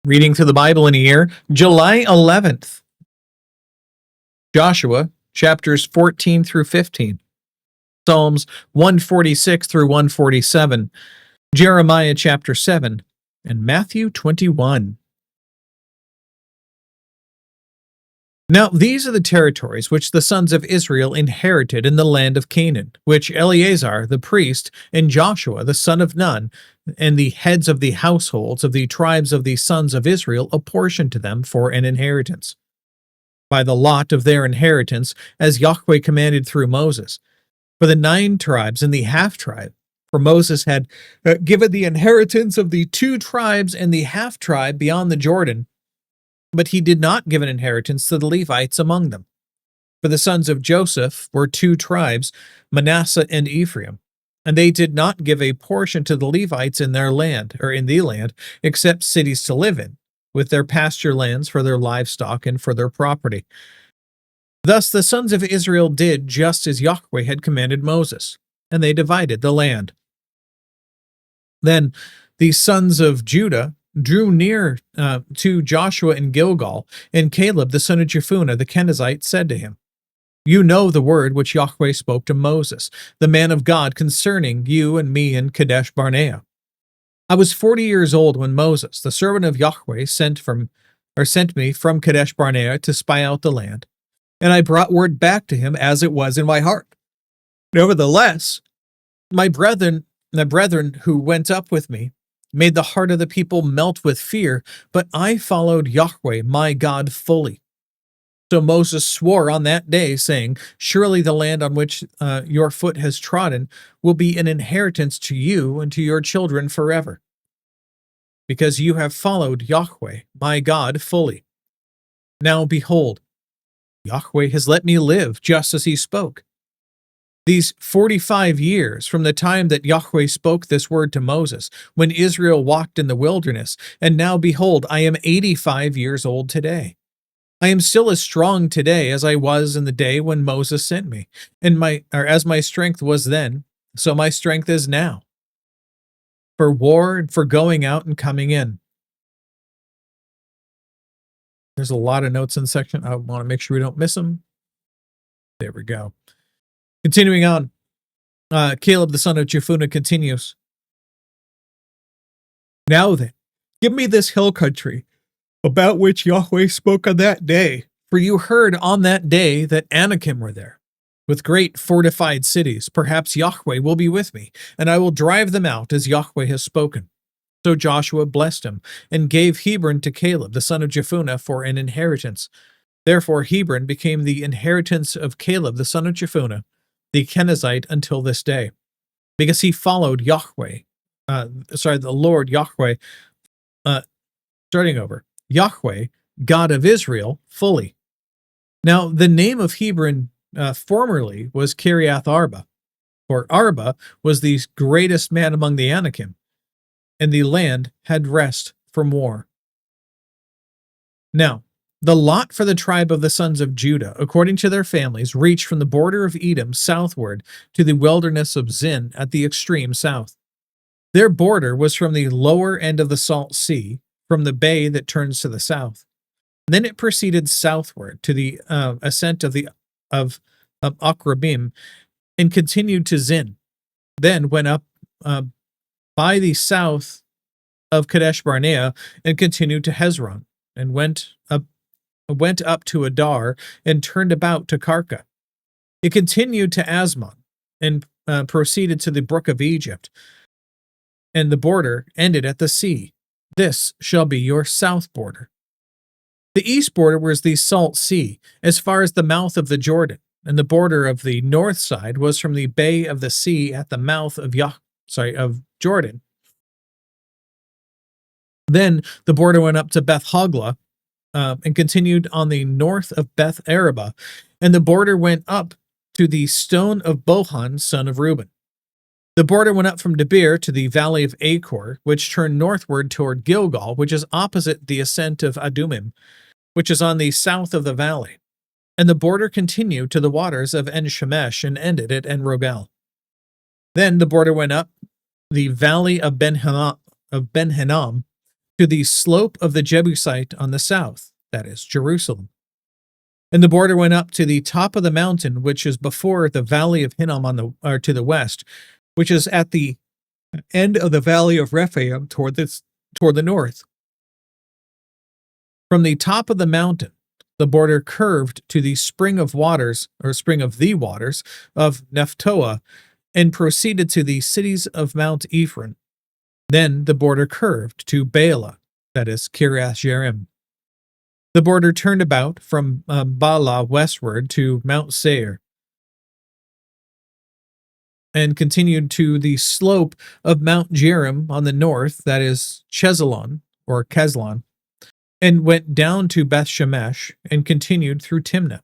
Reading through the Bible in a year, July 11th. Joshua, chapters 14 through 15. Psalms 146 through 147. Jeremiah chapter 7. And Matthew 21. Now these are the territories which the sons of Israel inherited in the land of Canaan, which Eleazar the priest and Joshua the son of Nun and the heads of the households of the tribes of the sons of Israel apportioned to them for an inheritance, by the lot of their inheritance, as Yahweh commanded through Moses, for the 9 tribes and the half-tribe. For Moses had given the inheritance of the 2 tribes and the half-tribe beyond the Jordan, but he did not give an inheritance to the Levites among them. For the sons of Joseph were 2 tribes, Manasseh and Ephraim, and they did not give a portion to the Levites in their land, or in the land, except cities to live in, with their pasture lands for their livestock and for their property. Thus the sons of Israel did just as Yahweh had commanded Moses, and they divided the land. Then the sons of Judah drew near to Joshua in Gilgal, and Caleb the son of Jephunneh the Kenizzite said to him, "You know the word which Yahweh spoke to Moses, the man of God, concerning you and me in Kadesh Barnea. I was 40 years old when Moses, the servant of Yahweh, sent me from Kadesh Barnea to spy out the land, and I brought word back to him as it was in my heart. Nevertheless, my brethren who went up with me made the heart of the people melt with fear, but I followed Yahweh my God fully. So Moses swore on that day, saying, Surely the land on which your foot has trodden will be an inheritance to you and to your children forever, because you have followed Yahweh my God fully. Now behold, Yahweh has let me live just as he spoke. These 45 years from the time that Yahweh spoke this word to Moses, when Israel walked in the wilderness, and now behold, I am 85 years old today. I am still as strong today as I was in the day when Moses sent me, as my strength was then, so my strength is now, for war and for going out and coming in." There's a lot of notes in the section. I want to make sure we don't miss them. There we go. Continuing on, Caleb the son of Jephunneh continues. "Now then, give me this hill country, about which Yahweh spoke on that day. For you heard on that day that Anakim were there, with great fortified cities. Perhaps Yahweh will be with me, and I will drive them out as Yahweh has spoken." So Joshua blessed him, and gave Hebron to Caleb the son of Jephunneh for an inheritance. Therefore Hebron became the inheritance of Caleb the son of Jephunneh, the Kenizzite, until this day, because he followed Yahweh, the Lord Yahweh, Yahweh, God of Israel, fully. Now the name of Hebron formerly was Kiriath Arba, for Arba was the greatest man among the Anakim, and the land had rest from war. Now the lot for the tribe of the sons of Judah, according to their families, reached from the border of Edom southward to the wilderness of Zin at the extreme south. Their border was from the lower end of the Salt Sea, from the bay that turns to the south. Then it proceeded southward to the ascent of Akrabim, and continued to Zin. Then went up by the south of Kadesh Barnea, and continued to Hezron, and went up to Adar, and turned about to Karka. It continued to Asmon, and proceeded to the brook of Egypt, and the border ended at the sea. This shall be your south border. The east border was the Salt Sea, as far as the mouth of the Jordan, and the border of the north side was from the bay of the sea at the mouth of Jordan. Then the border went up to Beth Hoglah, and continued on the north of Beth Araba, and the border went up to the stone of Bohan, son of Reuben. The border went up from Debir to the valley of Achor, which turned northward toward Gilgal, which is opposite the ascent of Adumim, which is on the south of the valley. And the border continued to the waters of En-Shemesh, and ended at En-Rogel. Then the border went up the valley of Ben-Hinnom, to the slope of the Jebusite on the south, that is, Jerusalem. And the border went up to the top of the mountain, which is before the valley of Hinnom to the west, which is at the end of the valley of Rephaim toward the north. From the top of the mountain, the border curved to the spring of waters, or spring of the waters, of Nephtoah, and proceeded to the cities of Mount Ephraim. Then the border curved to Baalah, that is, Kiriath Jearim. The border turned about from Baalah westward to Mount Seir, and continued to the slope of Mount Jearim on the north, that is, Chesalon, or Keslon, and went down to Beth Shemesh, and continued through Timnah.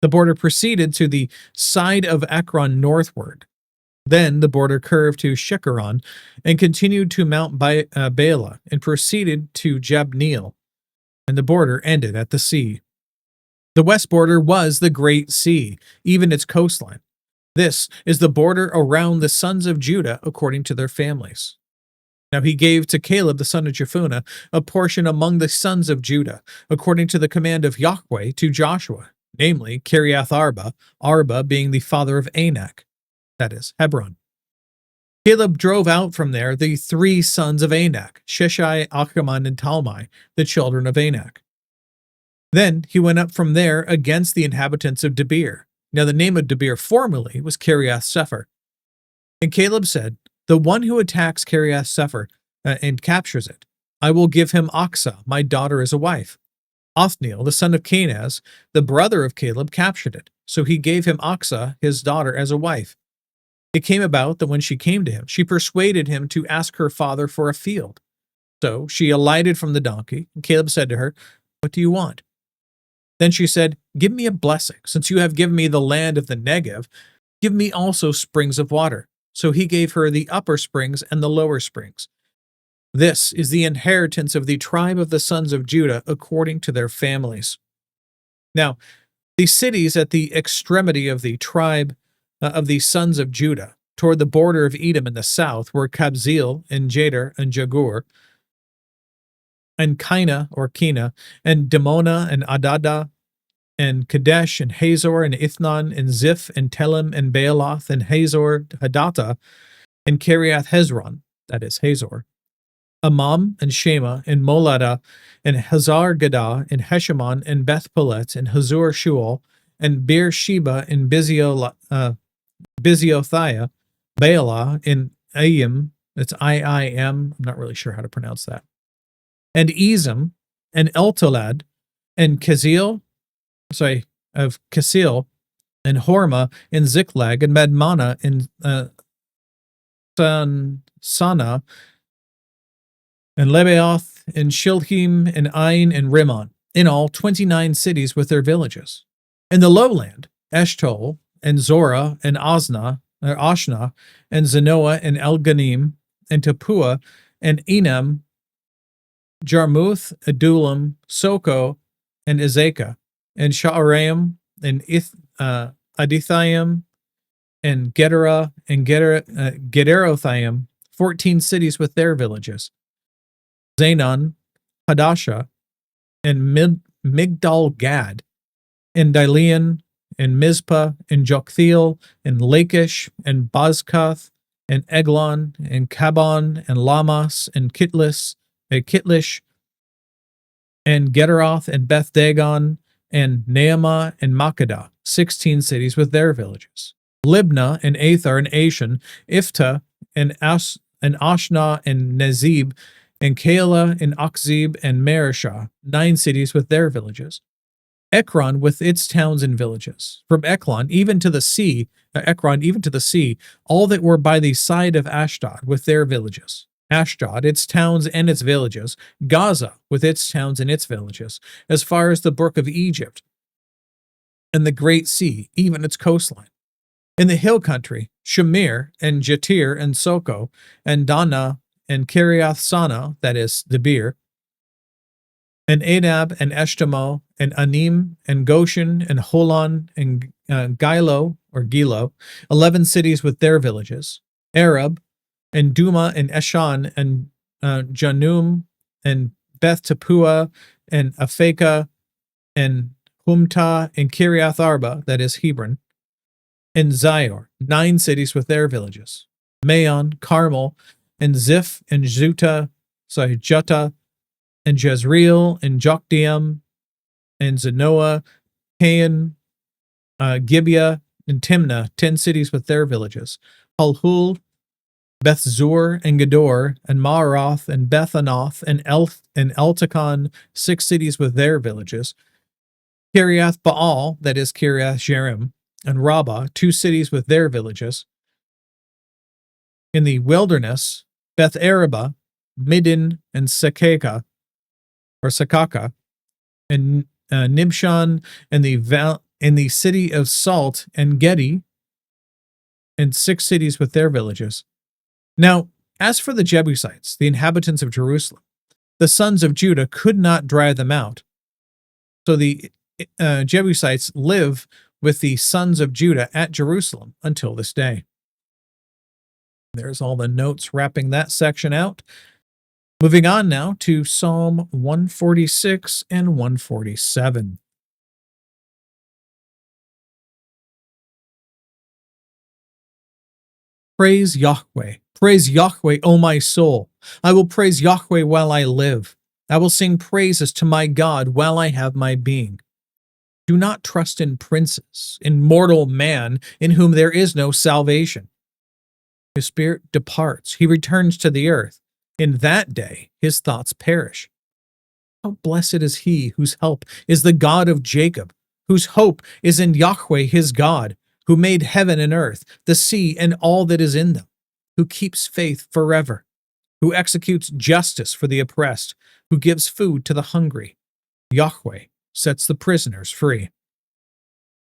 The border proceeded to the side of Ekron northward. Then the border curved to Shikkeron, and continued to Mount Baalah, and proceeded to Jabneel, and the border ended at the sea. The west border was the Great Sea, even its coastline. This is the border around the sons of Judah according to their families. Now he gave to Caleb the son of Jephunneh a portion among the sons of Judah, according to the command of Yahweh to Joshua, namely Kiriath Arba, Arba being the father of Anak, that is, Hebron. Caleb drove out from there the 3 sons of Anak, Sheshai, Achiman, and Talmai, the children of Anak. Then he went up from there against the inhabitants of Debir. Now the name of Debir formerly was Kiriath Sepher. And Caleb said, the one who attacks Kiriath Sepher and captures it, I will give him Achsah, my daughter, as a wife. Othniel, the son of Kenaz, the brother of Caleb, captured it, so he gave him Achsah, his daughter, as a wife. It came about that when she came to him, she persuaded him to ask her father for a field. So she alighted from the donkey, and Caleb said to her, what do you want? Then she said, give me a blessing. Since you have given me the land of the Negev, give me also springs of water. So he gave her the upper springs and the lower springs. This is the inheritance of the tribe of the sons of Judah according to their families. Now, the cities at the extremity of the tribe of the sons of Judah, toward the border of Edom in the south, were Kabzeel and Jader and Jagur, and Kina or Kina, and Dimona and Adada, and Kadesh and Hazor and Ithnan and Ziph and Telem and Baaloth and Hazor Hadattah and Kiriath Hezron, that is Hazor, Amam and Shema and Moladah and Hazar Gadah and Heshimon and Beth Pelet and Hazor Shual and Beersheba and Biziothia, Baalah and Ayim, that's I-I-M, I'm not really sure how to pronounce that, and Ezem and Eltolad and Kasil, and Hormah and Ziklag and Madmana and Sana and Lebaoth and Shilhim and Ain and Rimmon, in all 29 cities with their villages. In the lowland, Eshtaol and Zorah and Ashna and Zanoah and Elganim and Tapua and Enam, Jarmuth, Adullam, Soko, and Ezekah, and Sha'araim, and Adithaim, and Gedera, and Gederothaim, 14 cities with their villages. Zanon, Hadasha, and Migdal Gad, and Dilean, and Mizpah, and Joktheel, and Lachish, and Bozkath, and Eglon, and Kabon, and Lamas, and Kitlish, and Gederoth, and Beth Dagon, and Naamah, and Makkedah, 16 cities with their villages. Libnah, and Athar, and Ashan, Iftah, and Ashna, and Nezib, and Keilah, and Akzib, and Mareshah, 9 cities with their villages. Ekron with its towns and villages. From Ekron even to the sea, all that were by the side of Ashdod with their villages. Ashdod, its towns and its villages. Gaza with its towns and its villages, as far as the brook of Egypt, and the great sea, even its coastline. In the hill country, Shamir, and Jatir, and Soko, and Dana, and Kiriath Sana, that is, Debir, and Anab, and Eshtemoh, and Anim, and Goshen, and Holon, and Gilo, 11 cities with their villages. Arab, and Duma, and Eshan, and Janum, and Beth Tapua, and Aphekah, and Humta, and Kiriath Arba, that is Hebron, and Zior, 9 cities with their villages. Maon, Carmel, and Ziph, and Jutta, and Jezreel, and Jokdeam, and Zanoah, Cain, Gibeah, and Timnah, 10 cities with their villages. Halhul, Beth Zur, and Gedor, and Maaroth, and Beth Anoth, and Eltekon, 6 cities with their villages. Kiriath Baal, that is Kiriath Jearim, and Rabbah, 2 cities with their villages. In the wilderness, Beth Araba, Midin, and Sakaka, and Nibshan, and the city of Salt, and Gedi, and 6 cities with their villages. Now, as for the Jebusites, the inhabitants of Jerusalem, the sons of Judah could not drive them out. So the Jebusites live with the sons of Judah at Jerusalem until this day. There's all the notes wrapping that section out. Moving on now to Psalm 146 and 147. Praise Yahweh. Praise Yahweh, O my soul. I will praise Yahweh while I live. I will sing praises to my God while I have my being. Do not trust in princes, in mortal man, in whom there is no salvation. His spirit departs, he returns to the earth. In that day his thoughts perish. How blessed is he whose help is the God of Jacob, whose hope is in Yahweh his God, who made heaven and earth, the sea and all that is in them, who keeps faith forever, who executes justice for the oppressed, who gives food to the hungry. Yahweh sets the prisoners free.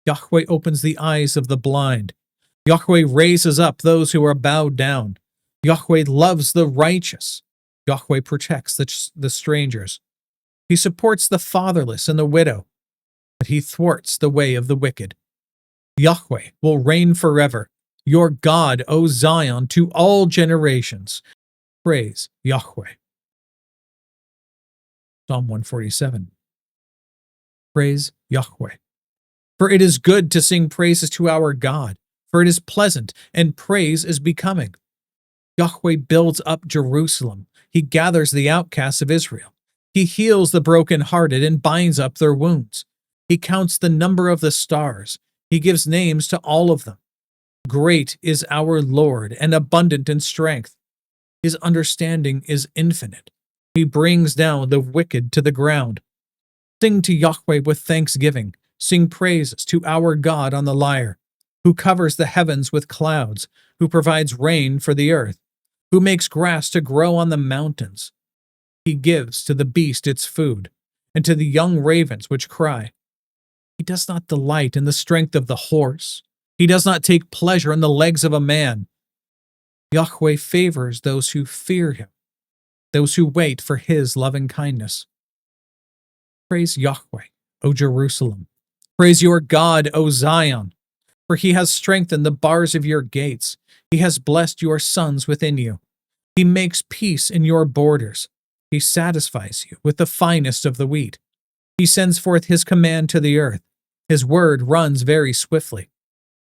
Yahweh opens the eyes of the blind. Yahweh raises up those who are bowed down. Yahweh loves the righteous. Yahweh protects the strangers. He supports the fatherless and the widow, but he thwarts the way of the wicked. Yahweh will reign forever. Your God, O Zion, to all generations. Praise Yahweh. Psalm 147. Praise Yahweh. For it is good to sing praises to our God, for it is pleasant, and praise is becoming. Yahweh builds up Jerusalem. He gathers the outcasts of Israel. He heals the brokenhearted and binds up their wounds. He counts the number of the stars. He gives names to all of them. Great is our Lord and abundant in strength. His understanding is infinite. He brings down the wicked to the ground. Sing to Yahweh with thanksgiving. Sing praises to our God on the lyre, who covers the heavens with clouds, who provides rain for the earth, who makes grass to grow on the mountains. He gives to the beast its food, and to the young ravens which cry. He does not delight in the strength of the horse. He does not take pleasure in the legs of a man. Yahweh favors those who fear him, those who wait for his loving kindness. Praise Yahweh, O Jerusalem. Praise your God, O Zion, for he has strengthened the bars of your gates. He has blessed your sons within you. He makes peace in your borders. He satisfies you with the finest of the wheat. He sends forth his command to the earth. His word runs very swiftly.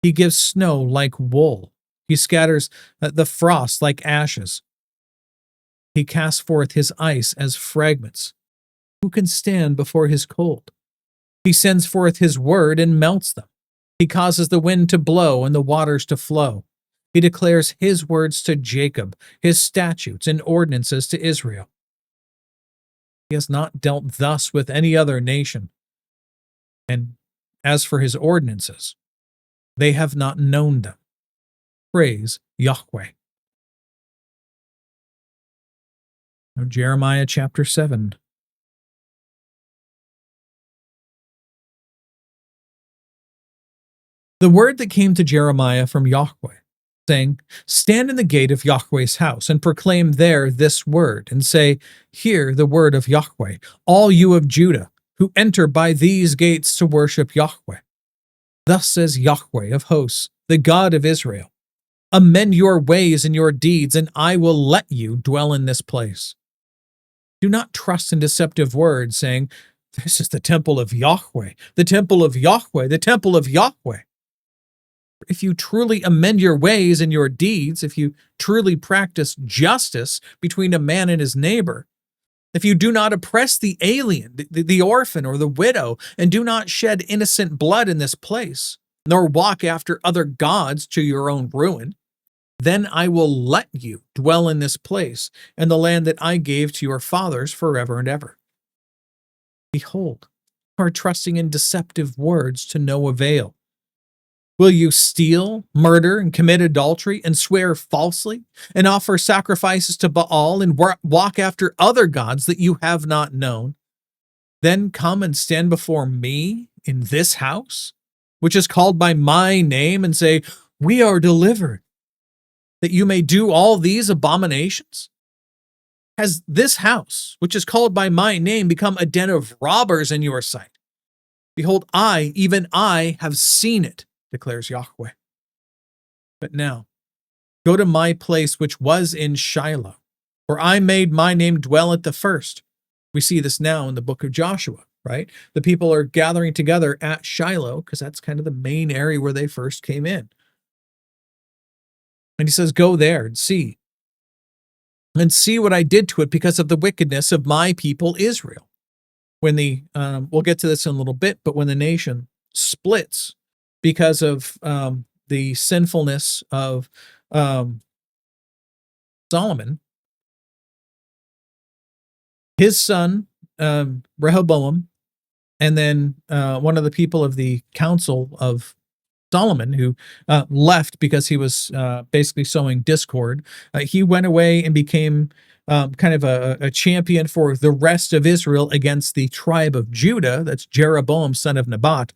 He gives snow like wool. He scatters the frost like ashes. He casts forth his ice as fragments. Who can stand before his cold? He sends forth his word and melts them. He causes the wind to blow and the waters to flow. He declares his words to Jacob, his statutes and ordinances to Israel. He has not dealt thus with any other nation. And as for his ordinances, they have not known them. Praise Yahweh. Now, Jeremiah chapter 7. The word that came to Jeremiah from Yahweh, saying, Stand in the gate of Yahweh's house, and proclaim there this word, and say, Hear the word of Yahweh, all you of Judah, who enter by these gates to worship Yahweh. Thus says Yahweh of hosts, the God of Israel, Amend your ways and your deeds, and I will let you dwell in this place. Do not trust in deceptive words, saying, "This is the temple of Yahweh, the temple of Yahweh, the temple of Yahweh." If you truly amend your ways and your deeds, if you truly practice justice between a man and his neighbor, if you do not oppress the alien, the orphan, or the widow, and do not shed innocent blood in this place, nor walk after other gods to your own ruin, then I will let you dwell in this place, and the land that I gave to your fathers forever and ever. Behold, you are trusting in deceptive words to no avail. Will you steal, murder, and commit adultery, and swear falsely, and offer sacrifices to Baal, and walk after other gods that you have not known? Then come and stand before me in this house, which is called by my name, and say, "We are delivered," that you may do all these abominations? Has this house, which is called by my name, become a den of robbers in your sight? Behold, I, even I, have seen it, declares Yahweh. But now, go to my place which was in Shiloh, where I made my name dwell at the first. We see this now in the book of Joshua, right? The people are gathering together at Shiloh because that's kind of the main area where they first came in. And he says, go there and see what I did to it because of the wickedness of my people Israel. When we'll get to this in a little bit, but when the nation splits because of the sinfulness of Solomon, his son Rehoboam, and then one of the people of the council of Solomon, who left because he was basically sowing discord, he went away and became kind of a champion for the rest of Israel against the tribe of Judah. That's Jeroboam, son of Nebat.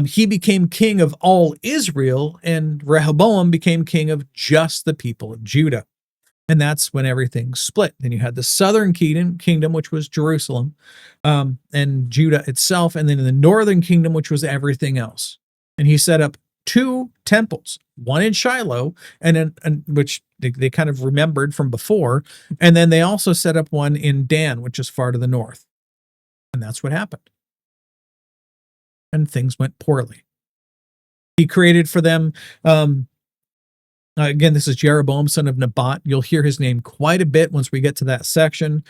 He became king of all Israel, and Rehoboam became king of just the people of Judah. And that's when everything split. Then you had the southern kingdom, which was Jerusalem, and Judah itself, and then the northern kingdom, which was everything else. And he set up two temples, one in Shiloh, and which they kind of remembered from before, and then they also set up one in Dan, which is far to the north. And that's what happened. And things went poorly. He created for them, again, this is Jeroboam, son of Nebat. You'll hear his name quite a bit once we get to that section.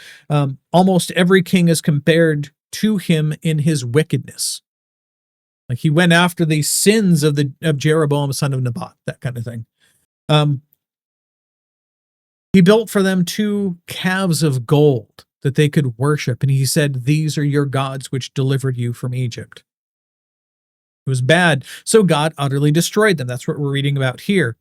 Almost every king is compared to him in his wickedness. Like he went after the sins of Jeroboam, son of Nebat, that kind of thing. He built for them two calves of gold that they could worship, and he said, "These are your gods which delivered you from Egypt." It was bad, so God utterly destroyed them. That's what we're reading about here.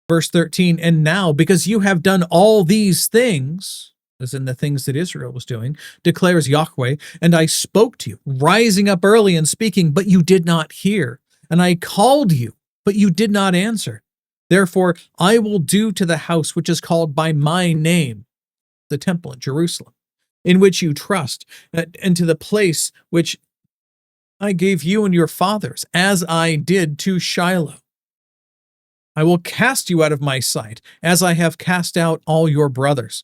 Verse 13, and now, because you have done all these things, as in the things that Israel was doing, declares Yahweh, and I spoke to you, rising up early and speaking, but you did not hear, and I called you, but you did not answer. Therefore, I will do to the house which is called by my name, the temple at Jerusalem, in which you trust, and to the place which I gave you and your fathers, as I did to Shiloh. I will cast you out of my sight, as I have cast out all your brothers,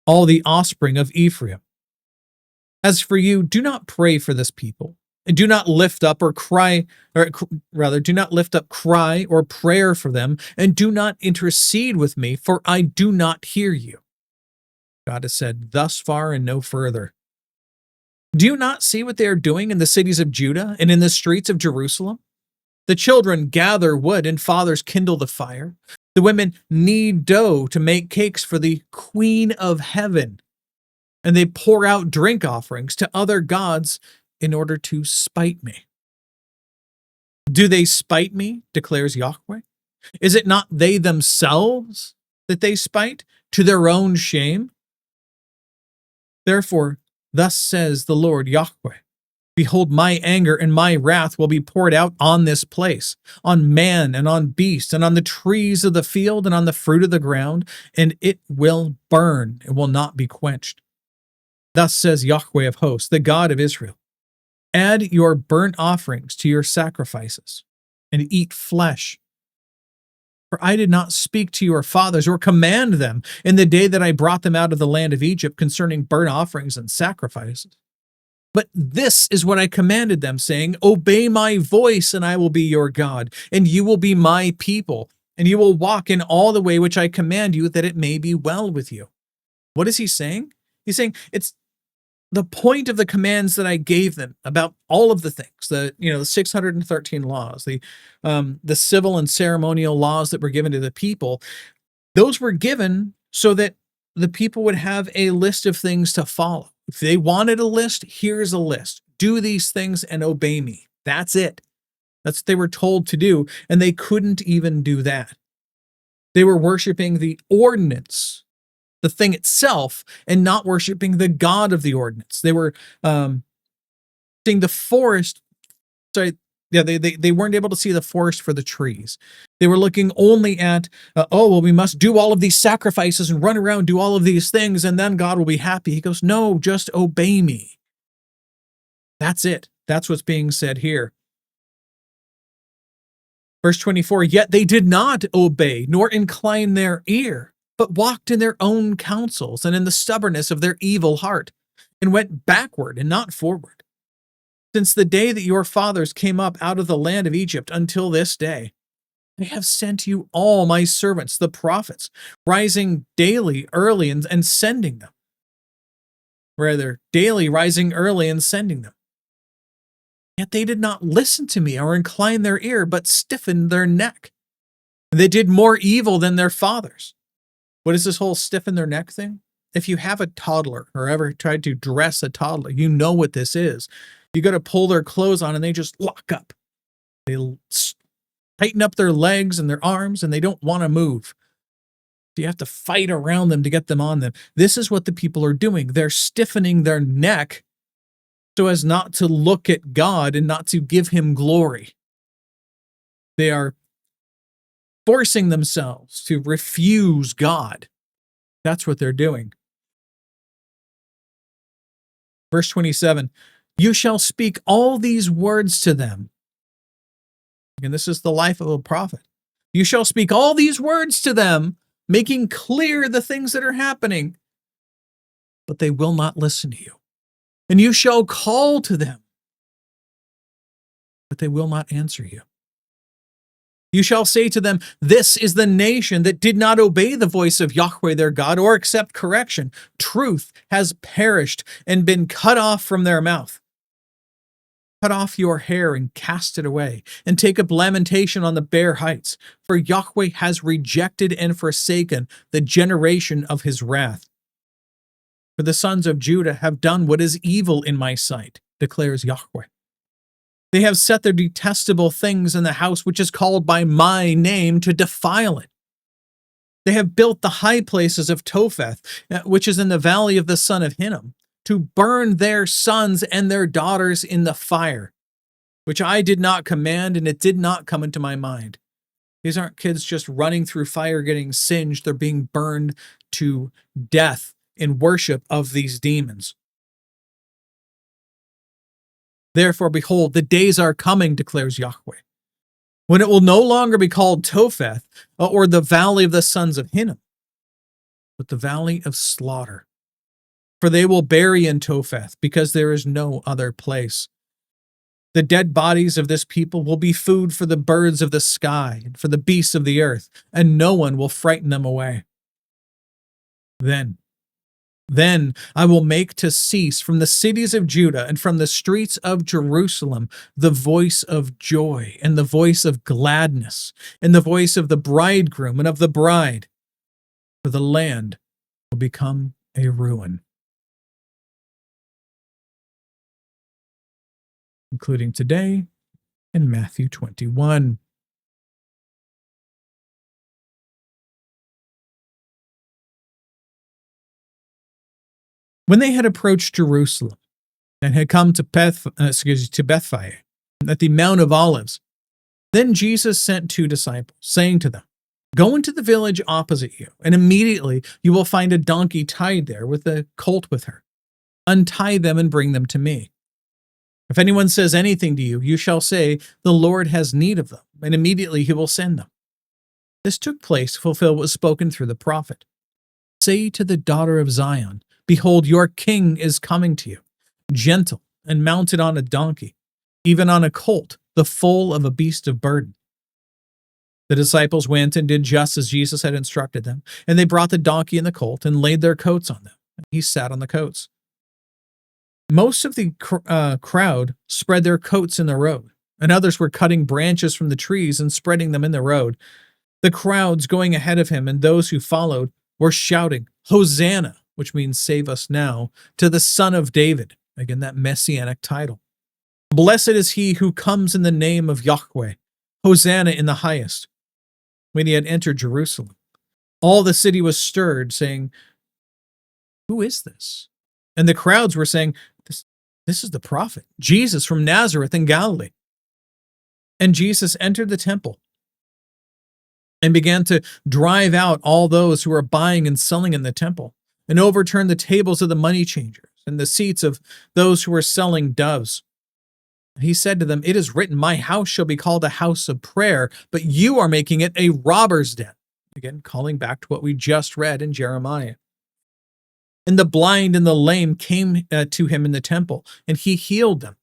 all the offspring of Ephraim. As for you, do not pray for this people, and do not lift up cry or prayer for them, and do not intercede with me, for I do not hear you. God has said, thus far and no further. Do you not see what they are doing in the cities of Judah and in the streets of Jerusalem? The children gather wood and fathers kindle the fire. The women knead dough to make cakes for the Queen of Heaven, and they pour out drink offerings to other gods in order to spite me. Do they spite me, declares Yahweh? Is it not they themselves that they spite, to their own shame? Therefore, thus says the Lord Yahweh, behold, my anger and my wrath will be poured out on this place, on man and on beast, and on the trees of the field and on the fruit of the ground, and it will burn, it will not be quenched. Thus says Yahweh of hosts, the God of Israel, add your burnt offerings to your sacrifices, and eat flesh. For I did not speak to your fathers or command them in the day that I brought them out of the land of Egypt concerning burnt offerings and sacrifices. But this is what I commanded them, saying, Obey my voice, and I will be your God, and you will be my people, and you will walk in all the way which I command you, that it may be well with you. What is he saying? He's saying it's the point of the commands that I gave them about all of the things, the 613 laws, the civil and ceremonial laws that were given to the people. Those were given so that the people would have a list of things to follow. If they wanted a list, here's a list. Do these things and obey me. That's it. That's what they were told to do, and they couldn't even do that. They were worshiping the ordinance, the thing itself, and not worshiping the God of the ordinance. They were seeing the forest. Sorry, yeah, they weren't able to see the forest for the trees. They were looking only at, we must do all of these sacrifices and run around, do all of these things, and then God will be happy. He goes, no, just obey me. That's it. That's what's being said here. Verse 24, yet they did not obey, nor incline their ear, but walked in their own counsels and in the stubbornness of their evil heart, and went backward and not forward. Since the day that your fathers came up out of the land of Egypt until this day, I have sent you all my servants, the prophets, rising daily early and sending them. Rather, daily rising early and sending them. Yet they did not listen to me or incline their ear, but stiffened their neck. They did more evil than their fathers. What is this whole stiffen their neck thing? If you have a toddler or ever tried to dress a toddler, you know what this is. You got to pull their clothes on and they just lock up. They tighten up their legs and their arms and they don't want to move. You have to fight around them to get them on them. This is what the people are doing. They're stiffening their neck so as not to look at God and not to give him glory. They are forcing themselves to refuse God. That's what they're doing. Verse 27, you shall speak all these words to them. And this is the life of a prophet. You shall speak all these words to them, making clear the things that are happening, but they will not listen to you. And you shall call to them, but they will not answer you. You shall say to them, this is the nation that did not obey the voice of Yahweh their God or accept correction. Truth has perished and been cut off from their mouth. Cut off your hair and cast it away, and take up lamentation on the bare heights, for Yahweh has rejected and forsaken the generation of his wrath. For the sons of Judah have done what is evil in my sight, declares Yahweh. They have set their detestable things in the house which is called by my name to defile it. They have built the high places of Topheth, which is in the valley of the son of Hinnom, to burn their sons and their daughters in the fire, which I did not command, and it did not come into my mind. These aren't kids just running through fire getting singed. They're being burned to death in worship of these demons. Therefore, behold, the days are coming, declares Yahweh, when it will no longer be called Topheth or the valley of the sons of Hinnom, but the valley of slaughter. For they will bury in Topheth, because there is no other place. The dead bodies of this people will be food for the birds of the sky and for the beasts of the earth, and no one will frighten them away. Then I will make to cease from the cities of Judah and from the streets of Jerusalem the voice of joy and the voice of gladness and the voice of the bridegroom and of the bride, for the land will become a ruin. Including today in Matthew 21. When they had approached Jerusalem and had come to Bethphage, at the Mount of Olives, then Jesus sent 2 disciples, saying to them, go into the village opposite you, and immediately you will find a donkey tied there with a colt with her. Untie them and bring them to me. If anyone says anything to you, you shall say, the Lord has need of them, and immediately he will send them. This took place to fulfill what was spoken through the prophet. Say to the daughter of Zion, behold, your king is coming to you, gentle and mounted on a donkey, even on a colt, the foal of a beast of burden. The disciples went and did just as Jesus had instructed them, and they brought the donkey and the colt and laid their coats on them. He sat on the coats. Most of the crowd spread their coats in the road, and others were cutting branches from the trees and spreading them in the road. The crowds going ahead of him and those who followed were shouting, Hosanna, which means save us now, to the Son of David. Again, that messianic title. Blessed is he who comes in the name of Yahweh. Hosanna in the highest. When he had entered Jerusalem, all the city was stirred, saying, who is this? And the crowds were saying, this is the prophet, Jesus from Nazareth in Galilee. And Jesus entered the temple and began to drive out all those who were buying and selling in the temple, and overturned the tables of the money changers and the seats of those who were selling doves. He said to them, it is written, my house shall be called a house of prayer, but you are making it a robber's den. Again, calling back to what we just read in Jeremiah. And the blind and the lame came to him in the temple, and he healed them.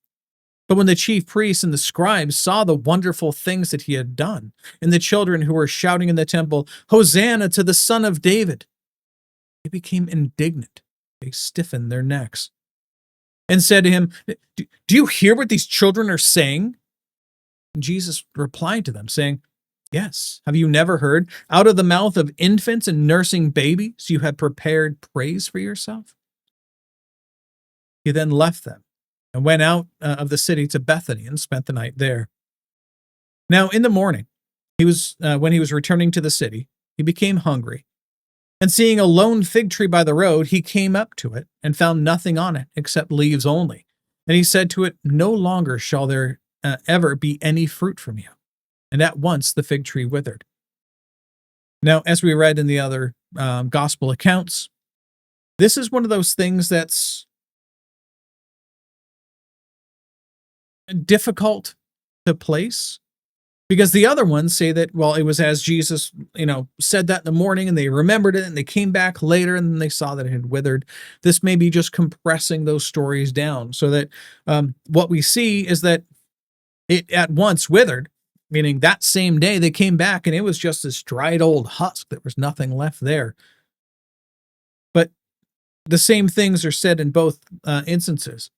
But when the chief priests and the scribes saw the wonderful things that he had done, and the children who were shouting in the temple, Hosanna to the Son of David, they became indignant. They stiffened their necks and said to him, do you hear what these children are saying? And Jesus replied to them, saying, yes, have you never heard, out of the mouth of infants and nursing babies you have prepared praise for yourself? He then left them and went out of the city to Bethany and spent the night there. Now in the morning, when he was returning to the city, he became hungry. And seeing a lone fig tree by the road, he came up to it and found nothing on it except leaves only. And he said to it, no longer shall there ever be any fruit from you. And at once the fig tree withered. Now, as we read in the other gospel accounts, this is one of those things that's difficult to place, because the other ones say that, well, it was as Jesus, said that in the morning and they remembered it and they came back later and they saw that it had withered. This may be just compressing those stories down so that what we see is that it at once withered, meaning that same day they came back and it was just this dried old husk. There was nothing left there. But the same things are said in both instances.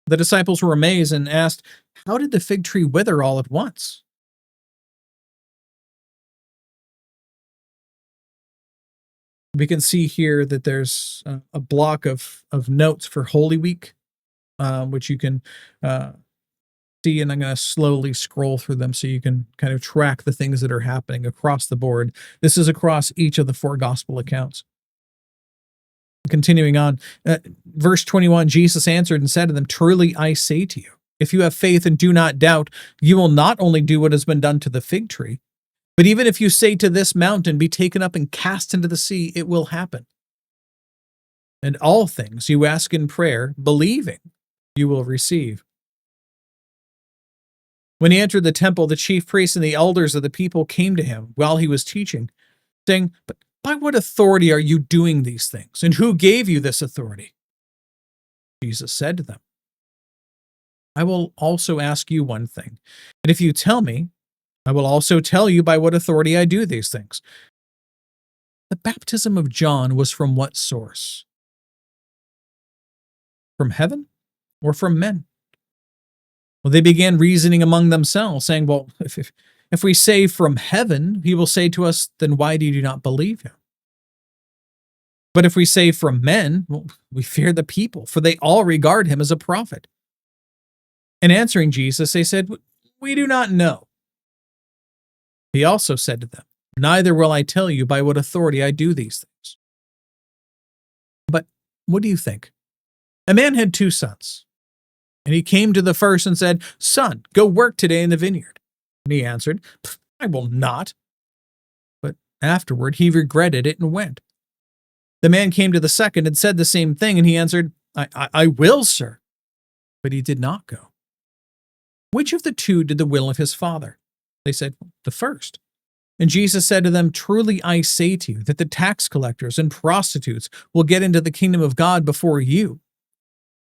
The disciples were amazed and asked, how did the fig tree wither all at once? We can see here that there's a block of notes for Holy Week, which you can see, and I'm going to slowly scroll through them so you can kind of track the things that are happening across the board. This is across each of the four gospel accounts. Continuing on, verse 21, Jesus answered and said to them, truly I say to you, if you have faith and do not doubt, you will not only do what has been done to the fig tree, but even if you say to this mountain, be taken up and cast into the sea, it will happen. And all things you ask in prayer, believing, you will receive. When he entered the temple, the chief priests and the elders of the people came to him while he was teaching, saying, but by what authority are you doing these things? And who gave you this authority? Jesus said to them, I will also ask you one thing, and if you tell me, I will also tell you by what authority I do these things. The baptism of John was from what source? From heaven or from men? Well, they began reasoning among themselves, saying, well, if we say from heaven, he will say to us, then why do you not believe him? But if we say from men, well, we fear the people, for they all regard him as a prophet. And answering Jesus, they said, we do not know. He also said to them, neither will I tell you by what authority I do these things. But what do you think? A man had 2 sons, and he came to the first and said, son, go work today in the vineyard. And he answered, I will not. But afterward he regretted it and went. The man came to the second and said the same thing, and he answered, I will, sir. But he did not go. Which of the 2 did the will of his father? They said, the first. And Jesus said to them, "Truly I say to you that the tax collectors and prostitutes will get into the kingdom of God before you.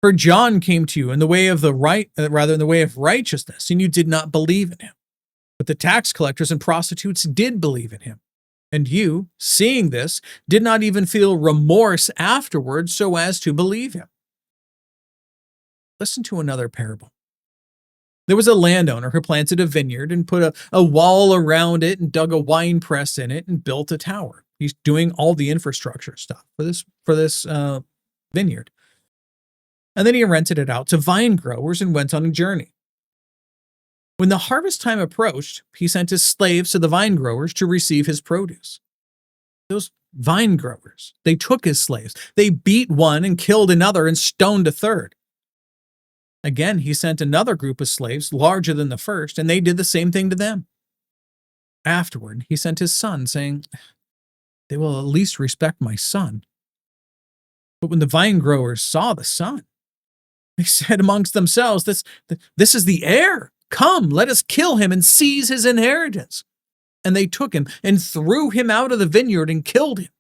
For John came to you in the way of in the way of righteousness, and you did not believe in him. But the tax collectors and prostitutes did believe in him. And you, seeing this, did not even feel remorse afterwards so as to believe him." Listen to another parable. There was a landowner who planted a vineyard and put a wall around it and dug a wine press in it and built a tower. He's doing all the infrastructure stuff for this vineyard. And then he rented it out to vine growers and went on a journey. When the harvest time approached, he sent his slaves to the vine growers to receive his produce. Those vine growers, they took his slaves. They beat one and killed another and stoned a third. Again, he sent another group of slaves, larger than the first, and they did the same thing to them. Afterward, he sent his son, saying, "They will at least respect my son." But when the vine growers saw the son, they said amongst themselves, this is the heir. Come, let us kill him and seize his inheritance." And they took him and threw him out of the vineyard and killed him.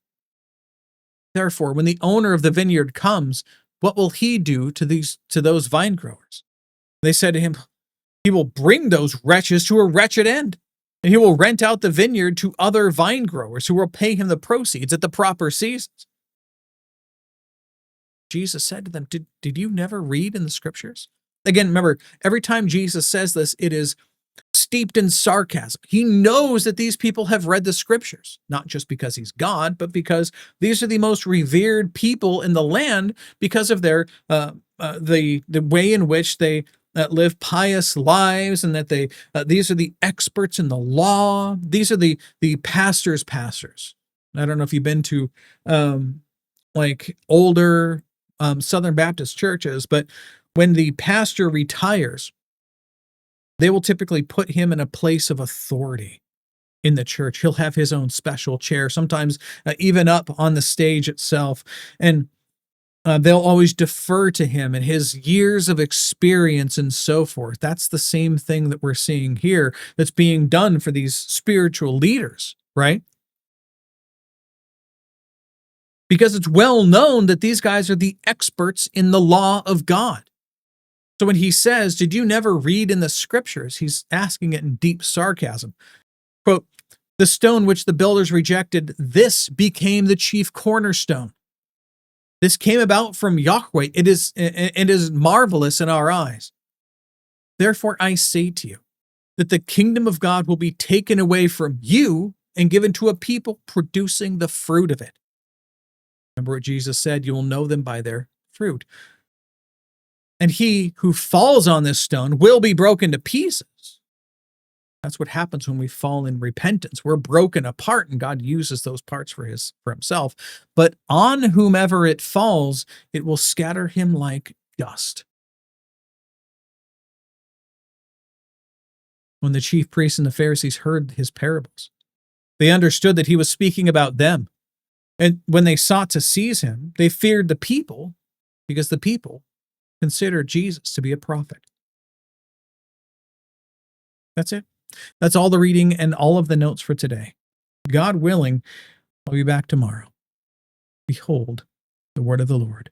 Therefore, when the owner of the vineyard comes, what will he do to those vine growers? They said to him, "He will bring those wretches to a wretched end, and he will rent out the vineyard to other vine growers who will pay him the proceeds at the proper seasons." Jesus said to them, Did you never read in the scriptures? Again, remember, every time Jesus says this, it is steeped in sarcasm. He knows that these people have read the scriptures, not just because he's God, but because these are the most revered people in the land because of their the way in which they live pious lives, and that these are the experts in the law. These are the pastors' pastors. I don't know if you've been to like older Southern Baptist churches, but when the pastor retires, they will typically put him in a place of authority in the church. He'll have his own special chair, sometimes even up on the stage itself. And they'll always defer to him and his years of experience and so forth. That's the same thing that we're seeing here that's being done for these spiritual leaders, right? Because it's well known that these guys are the experts in the law of God. So when he says, "Did you never read in the scriptures?" he's asking it in deep sarcasm. Quote, "The stone which the builders rejected, this became the chief cornerstone. This came about from Yahweh. It is marvelous in our eyes. Therefore I say to you that the kingdom of God will be taken away from you and given to a people producing the fruit of it." Remember what Jesus said, "You will know them by their fruit. And he who falls on this stone will be broken to pieces." That's what happens when we fall in repentance. We're broken apart, and God uses those parts for himself. "But on whomever it falls, it will scatter him like dust." When the chief priests and the Pharisees heard his parables, they understood that he was speaking about them. And when they sought to seize him, they feared the people, because the people considered Jesus to be a prophet. That's it. That's all the reading and all of the notes for today. God willing, I'll be back tomorrow. Behold, the word of the Lord.